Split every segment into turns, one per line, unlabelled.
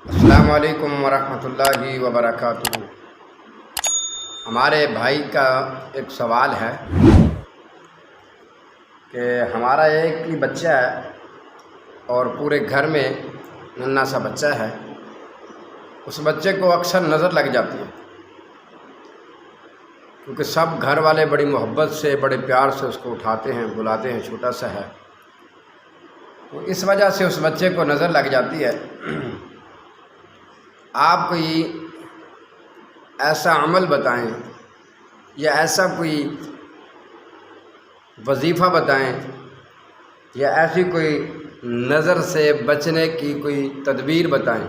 السلام علیکم ورحمۃ اللہ وبرکاتہ۔ ہمارے بھائی کا ایک سوال ہے کہ ہمارا ایک ہی بچہ ہے اور پورے گھر میں ننھا سا بچہ ہے، اس بچے کو اکثر نظر لگ جاتی ہے کیونکہ سب گھر والے بڑی محبت سے بڑے پیار سے اس کو اٹھاتے ہیں، بلاتے ہیں، چھوٹا سا ہے، تو اس وجہ سے اس بچے کو نظر لگ جاتی ہے۔ آپ کوئی ایسا عمل بتائیں یا ایسا کوئی وظیفہ بتائیں یا ایسی کوئی نظر سے بچنے کی کوئی تدبیر بتائیں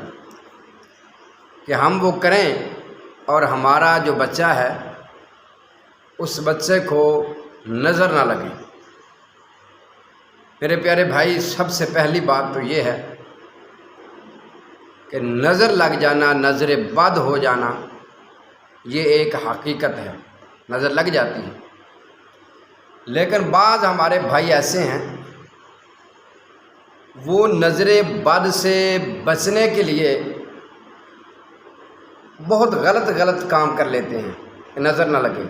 کہ ہم وہ کریں اور ہمارا جو بچہ ہے اس بچے کو نظر نہ لگے۔ میرے پیارے بھائی، سب سے پہلی بات تو یہ ہے کہ نظر لگ جانا، نظر بد ہو جانا، یہ ایک حقیقت ہے، نظر لگ جاتی ہے۔ لیکن بعض ہمارے بھائی ایسے ہیں، وہ نظر بد سے بچنے کے لیے بہت غلط کام کر لیتے ہیں کہ نظر نہ لگے۔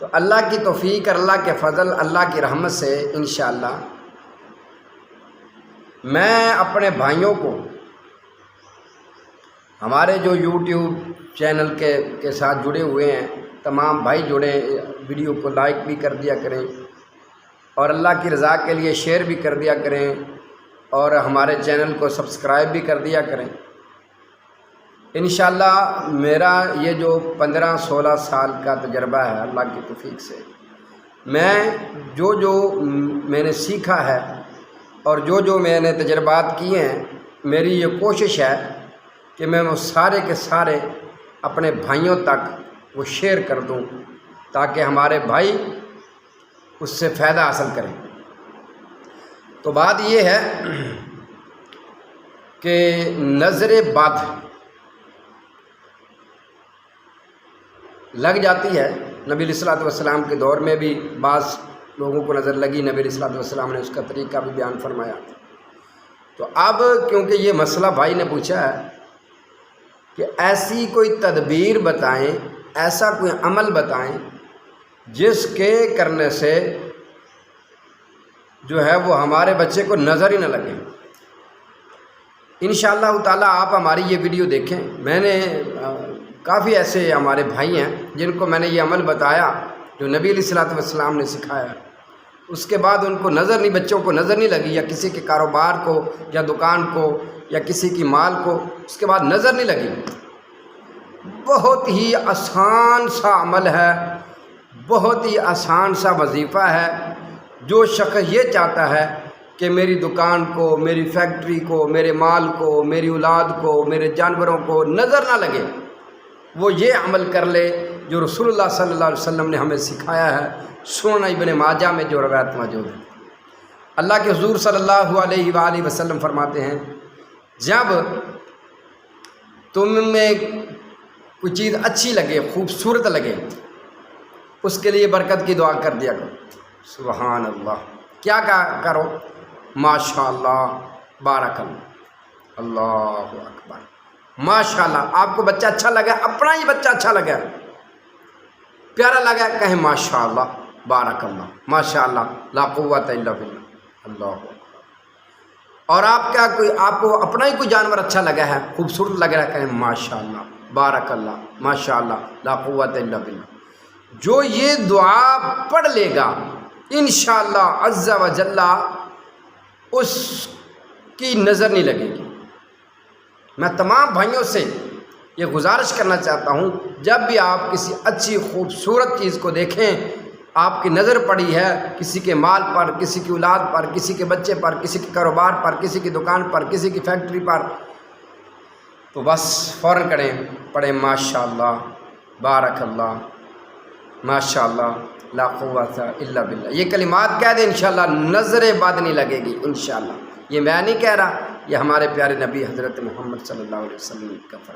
تو اللہ کی توفیق، اللہ کے فضل، اللہ کی رحمت سے انشاءاللہ میں اپنے بھائیوں کو، ہمارے جو یوٹیوب چینل کے ساتھ جڑے ہوئے ہیں تمام بھائی جڑیں، ویڈیو کو لائک بھی کر دیا کریں اور اللہ کی رضا کے لیے شیئر بھی کر دیا کریں اور ہمارے چینل کو سبسکرائب بھی کر دیا کریں۔ انشاءاللہ میرا یہ جو 15-16 سال کا تجربہ ہے، اللہ کی توفیق سے میں جو میں نے سیکھا ہے اور جو میں نے تجربات کیے ہیں، میری یہ کوشش ہے کہ میں وہ سارے کے سارے اپنے بھائیوں تک وہ شیئر کر دوں تاکہ ہمارے بھائی اس سے فائدہ حاصل کریں۔ تو بات یہ ہے کہ نظر بد لگ جاتی ہے۔ نبی علیہ الصلوۃ والسلام کے دور میں بھی بعض لوگوں کو نظر لگی، نبی علیہ الصلوۃ والسلام نے اس کا طریقہ بھی بیان فرمایا۔ تو اب کیونکہ یہ مسئلہ بھائی نے پوچھا ہے کہ ایسی کوئی تدبیر بتائیں، ایسا کوئی عمل بتائیں جس کے کرنے سے جو ہے وہ ہمارے بچے کو نظر ہی نہ لگے۔ انشاءاللہ تعالیٰ آپ ہماری یہ ویڈیو دیکھیں، میں نے کافی ایسے ہمارے بھائی ہیں جن کو میں نے یہ عمل بتایا جو نبی علیہ الصلوۃ والسلام نے سکھایا، اس کے بعد ان کو نظر نہیں، بچوں کو نظر نہیں لگی، یا کسی کے کاروبار کو یا دکان کو یا کسی کی مال کو اس کے بعد نظر نہیں لگی۔ بہت ہی آسان سا عمل ہے، بہت ہی آسان سا وظیفہ ہے۔ جو شخص یہ چاہتا ہے کہ میری دکان کو، میری فیکٹری کو، میرے مال کو، میری اولاد کو، میرے جانوروں کو نظر نہ لگے، وہ یہ عمل کر لے جو رسول اللہ صلی اللہ علیہ وسلم نے ہمیں سکھایا ہے۔ سنن ابن ماجہ میں جو روایت موجود ہے، اللہ کے حضور صلی اللہ علیہ وآلہ وسلم فرماتے ہیں، جب تم میں کوئی چیز اچھی لگے، خوبصورت لگے، اس کے لیے برکت کی دعا کر دیا کرو۔ سبحان اللہ، کیا کرو؟ ماشاءاللہ، بارک اللہ، اللہ اکبر، ماشاءاللہ۔ آپ کو بچہ اچھا لگا، اپنا ہی بچہ اچھا لگا، پیارا لگا، کہیں ماشاءاللہ، بارک اللہ، ماشاءاللہ، لا قوت الا باللہ، اللہ اکبر۔ اور آپ کو اپنا ہی کوئی جانور اچھا لگا ہے، خوبصورت لگ رہا ہے، کہیں ماشاءاللہ، بارک اللہ، ماشاءاللہ، لا قوت الا باللہ۔ جو یہ دعا پڑھ لے گا انشاءاللہ عز و جل اس کی نظر نہیں لگے گی۔ میں تمام بھائیوں سے یہ گزارش کرنا چاہتا ہوں، جب بھی آپ کسی اچھی خوبصورت چیز کو دیکھیں، آپ کی نظر پڑی ہے کسی کے مال پر، کسی کی اولاد پر، کسی کے بچے پر، کسی کے کاروبار پر، کسی کی دکان پر، کسی کی فیکٹری پر، تو بس فوراً پڑھیں ماشاءاللہ، بارک اللہ، ماشاءاللہ، لا قوت الا باللہ۔ یہ کلمات کہہ دیں، انشاءاللہ نظر بد نہیں لگے گی انشاءاللہ۔ یہ میں نہیں کہہ رہا، یہ ہمارے پیارے نبی حضرت محمد صلی اللہ علیہ وسلم کا فرمان۔